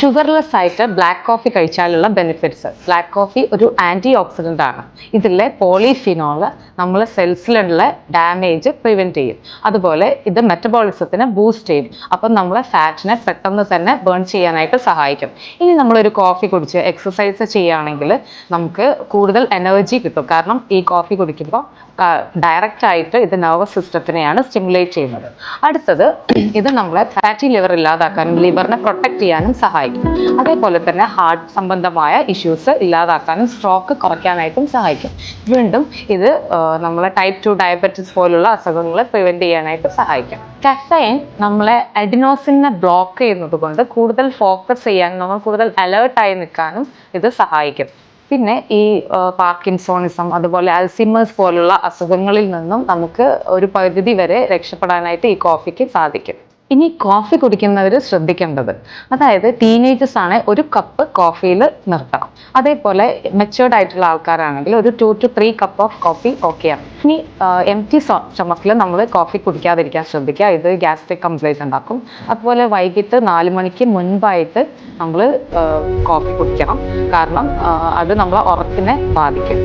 Sugarless ആയിട്ട് black coffee കഴിച്ചാലുള്ള benefits. Black coffee ഒരു ആൻറ്റി ഓക്സിഡൻ്റ് ആണ്. ഇതിലെ പോളിഫിനോള് നമ്മൾ സെൽസിലുള്ള ഡാമേജ് പ്രിവെൻറ്റ് ചെയ്യും. അതുപോലെ ഇത് മെറ്റബോളിസത്തിനെ ബൂസ്റ്റ് ചെയ്യും. അപ്പം നമ്മളെ ഫാറ്റിനെ പെട്ടെന്ന് തന്നെ ബേൺ ചെയ്യാനായിട്ട് സഹായിക്കും. ഇനി നമ്മളൊരു കോഫി കുടിച്ച് എക്സസൈസ് ചെയ്യുകയാണെങ്കിൽ നമുക്ക് കൂടുതൽ എനർജി കിട്ടും. കാരണം ഈ കോഫി കുടിക്കുമ്പോൾ ഡയറക്റ്റ് ആയിട്ട് ഇത് നെർവസ് സിസ്റ്റത്തിനെയാണ് സ്റ്റിമുലേറ്റ് ചെയ്യുന്നത്. അടുത്തത് ഇത് നമ്മളെ ഫാറ്റി ലിവർ ഇല്ലാതാക്കാനും ലിവറിനെ പ്രൊട്ടക്ട് ചെയ്യാനും സഹായിക്കും. അതേപോലെ തന്നെ ഹാർട്ട് സംബന്ധമായ ഇഷ്യൂസ് ഇല്ലാതാക്കാനും സ്ട്രോക്ക് കുറയ്ക്കാനായിട്ടും സഹായിക്കും. വീണ്ടും ഇത് നമ്മളെ ടൈപ്പ് 2 ഡയബറ്റിസ് പോലുള്ള അസുഖങ്ങളെ പ്രിവെൻറ്റ് ചെയ്യാനായിട്ട് സഹായിക്കും. കഫൈൻ നമ്മളെ അഡിനോസിനെ ബ്ലോക്ക് ചെയ്യുന്നത് കൊണ്ട് കൂടുതൽ ഫോക്കസ് ചെയ്യാനും നമ്മൾ കൂടുതൽ അലേർട്ടായി നിൽക്കാനും ഇത് സഹായിക്കും. പിന്നെ ഈ പാർക്കിൻസോണിസം അതുപോലെ അൽസിമേഴ്സ് പോലുള്ള അസുഖങ്ങളിൽ നിന്നും നമുക്ക് ഒരു പരിധി വരെ രക്ഷപ്പെടാനായിട്ട് ഈ കോഫിക്ക് സാധിക്കും. ഇനി കോഫി കുടിക്കുന്നവർ ശ്രദ്ധിക്കേണ്ടത്, അതായത് ടീനേജേഴ്സ് ആണ് ഒരു കപ്പ് കോഫിയിൽ നിർത്തണം. അതേപോലെ മെച്ചുവേർഡ് ആയിട്ടുള്ള ആൾക്കാരാണെങ്കിൽ ഒരു 2 to 3 കപ്പ് ഓഫ് കോഫി ഓക്കെയാണ്. ഇനി എംപ്റ്റി സ്റ്റൊമക്കിൽ നമ്മൾ കോഫി കുടിക്കാതിരിക്കാൻ ശ്രദ്ധിക്കുക. ഇത് ഗ്യാസ്ട്രിക് കംപ്ലൈൻറ്റ് ഉണ്ടാക്കും. അതുപോലെ വൈകിട്ട് 4 മണിക്ക് മുൻപായിട്ട് നമ്മൾ കോഫി കുടിക്കണം. കാരണം അത് നമ്മളെ ഉറക്കിനെ ബാധിക്കും.